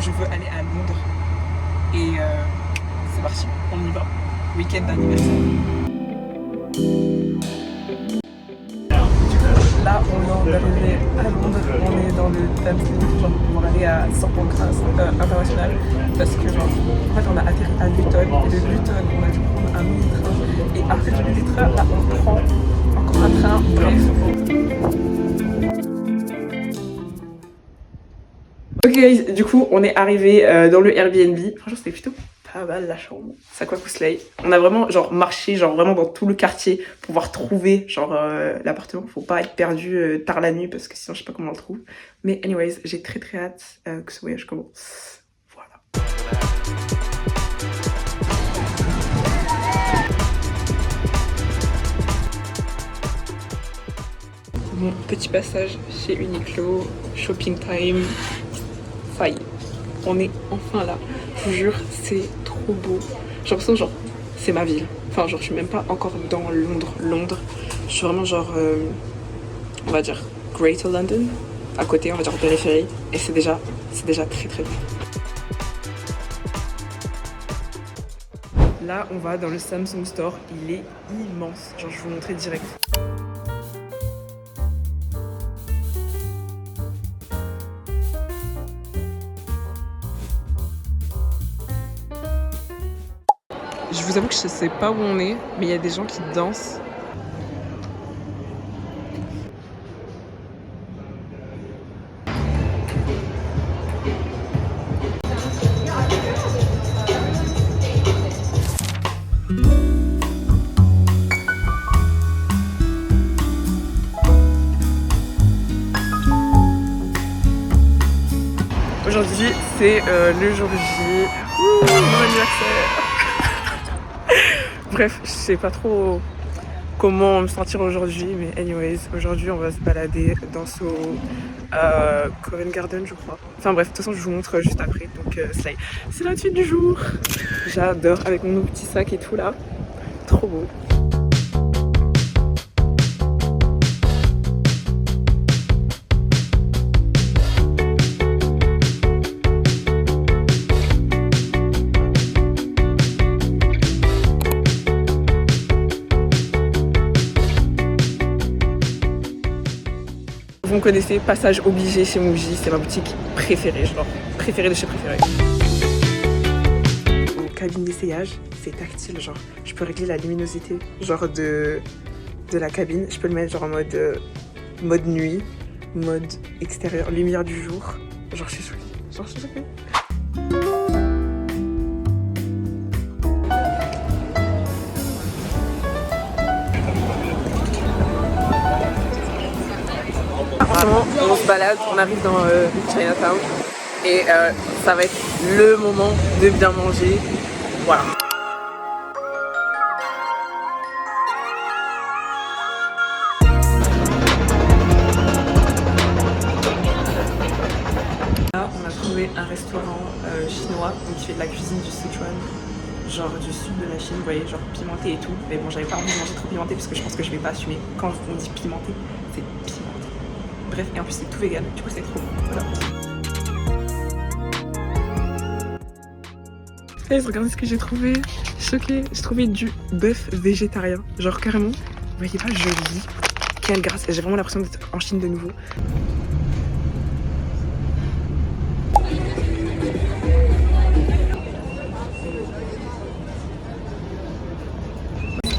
que je veux aller à Londres. Et c'est parti, on y va. Week-end d'anniversaire. Là, on est arrivé à Londres, on est dans le Thames genre pour pouvoir aller à Southampton international parce que genre, en fait on a atterri à Luton et de Luton on a dû prendre un mini-train et après le mini-train là on prend encore un train, bref. Ok guys, du coup on est arrivé dans le Airbnb, franchement c'était plutôt pas mal la chambre, ça quoi Slay. On a vraiment genre marché genre vraiment dans tout le quartier pour pouvoir trouver genre l'appartement, faut pas être perdu tard la nuit parce que sinon je sais pas comment on le trouve. Mais anyways, j'ai très hâte que ce voyage commence. Voilà. Mon petit passage chez Uniqlo, shopping time, ça y est, on est enfin là. Je vous jure, c'est trop beau. J'ai l'impression genre c'est ma ville. Enfin genre je suis même pas encore dans Londres. Je suis vraiment genre on va dire Greater London, à côté, on va dire périphérie. Et c'est déjà très bien. Là on va dans le Samsung Store, il est immense. Genre je vais vous montrer direct. Je vous avoue que je sais pas où on est, mais il y a des gens qui dansent. Aujourd'hui, c'est le jour J. Ouh, mon anniversaire. Bref, je sais pas trop comment me sentir aujourd'hui, mais anyways, aujourd'hui on va se balader dans Covent Garden, je crois. Enfin bref, de toute façon, je vous montre juste après. Donc, slay. C'est l'outfit du jour. J'adore avec mon petit sac et tout là. Trop beau. Vous me connaissez, passage obligé chez Muji, c'est ma boutique préférée, genre préférée de chez préférée. Mon cabine d'essayage, c'est tactile, genre je peux régler la luminosité genre de la cabine, je peux le mettre genre en mode nuit, mode extérieur, lumière du jour, genre je suis choquée, On se balade, on arrive dans Chinatown et ça va être le moment de bien manger. Voilà. Là, on a trouvé un restaurant chinois qui fait de la cuisine du Sichuan, genre du sud de la Chine, vous voyez, genre pimenté et tout. Mais bon, j'avais pas envie de manger trop pimenté parce que je pense que je vais pas assumer. Quand on dit pimenté, c'est pimenté. Bref, et en plus c'est tout vegan, du coup c'est trop bon. Voilà. Hey, regardez ce que j'ai trouvé. Choquée, j'ai trouvé du bœuf végétarien. Genre carrément, vous voyez pas, joli. Quelle grâce, j'ai vraiment l'impression d'être en Chine de nouveau.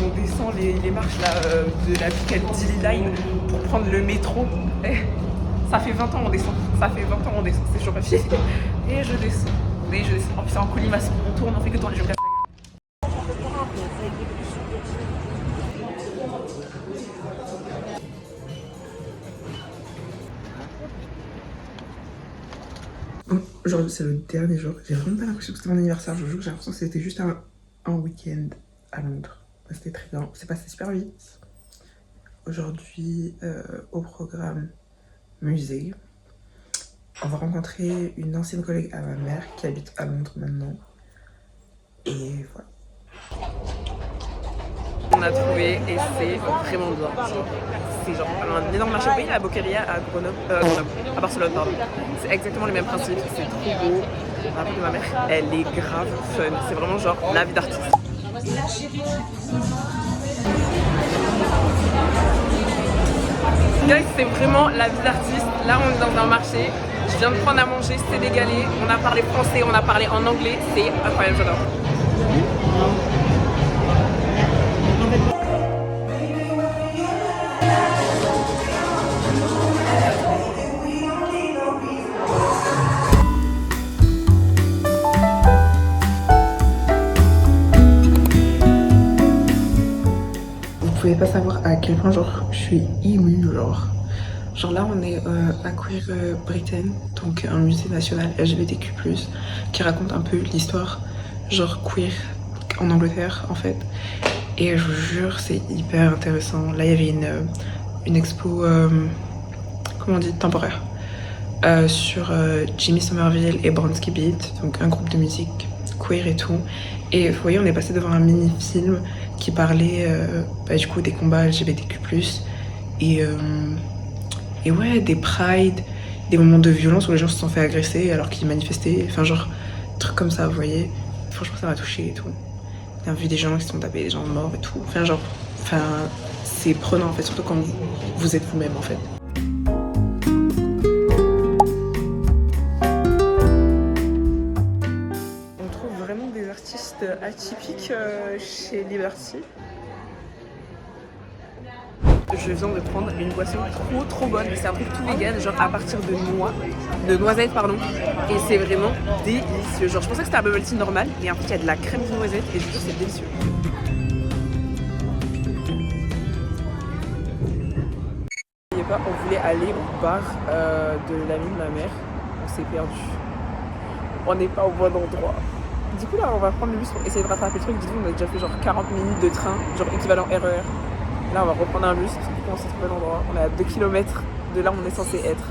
On descend les marches là, de la Piccadilly Line pour prendre le métro. Ça fait 20 ans on descend, c'est toujours pas fini. Et je descends, En plus c'est en colimaçon, on tourne, on fait que tourner, je me casse la gueule. Aujourd'hui c'est le dernier jour, j'ai vraiment pas l'impression que c'était mon anniversaire, je vous jure que j'ai l'impression que c'était juste un week-end à Londres. C'était très bien, c'est passé super vite. Aujourd'hui au programme musée. On va rencontrer une ancienne collègue à ma mère qui habite à Londres maintenant. Et voilà. On a trouvé et c'est vraiment bien. C'est genre un énorme marché. Vous voyez la Boqueria à Grenoble, à Barcelone, pardon. C'est exactement le même principe, c'est trop beau. La vie de ma mère, elle est grave fun. C'est vraiment genre la vie d'artiste. Guys, c'est vraiment la vie d'artiste. Là, on est dans un marché. Je viens de prendre à manger sénégalais. On a parlé français, on a parlé en anglais. C'est incroyable, j'adore. Vous pouvez pas savoir à quel point genre je suis émue genre là on est à Queer Britain, donc un musée national LGBTQ+, qui raconte un peu l'histoire genre queer en Angleterre en fait, et je vous jure c'est hyper intéressant. Là il y avait une expo comment on dit, temporaire sur Jimmy Somerville et Bronski Beat, donc un groupe de musique queer et tout. Et vous voyez, on est passé devant un mini-film qui parlait du coup des combats LGBTQ+, et ouais, des prides, des moments de violence où les gens se sont fait agresser alors qu'ils manifestaient, enfin genre, trucs comme ça, vous voyez. Franchement, ça m'a touché et tout. On a vu des gens qui se sont tapés, des gens morts et tout. Enfin genre, c'est prenant en fait, surtout quand vous êtes vous-même en fait. Des artistes atypiques chez Liberty. Je viens de prendre une boisson trop bonne. C'est un truc tout vegan, genre à partir de noisettes pardon. Et c'est vraiment délicieux. Genre je pensais que c'était un bubble tea normal, mais en fait il y a de la crème de noisette et je vous jure c'est délicieux. On voulait aller au bar de l'ami de ma mère. On s'est perdu. On n'est pas au bon endroit. Du coup là on va prendre le bus pour essayer de rattraper le truc. Du coup on a déjà fait genre 40 minutes de train, genre équivalent RER. Là on va reprendre un bus parce que du coup on s'est trouvé l'endroit. On est à 2 km de là où on est censé être.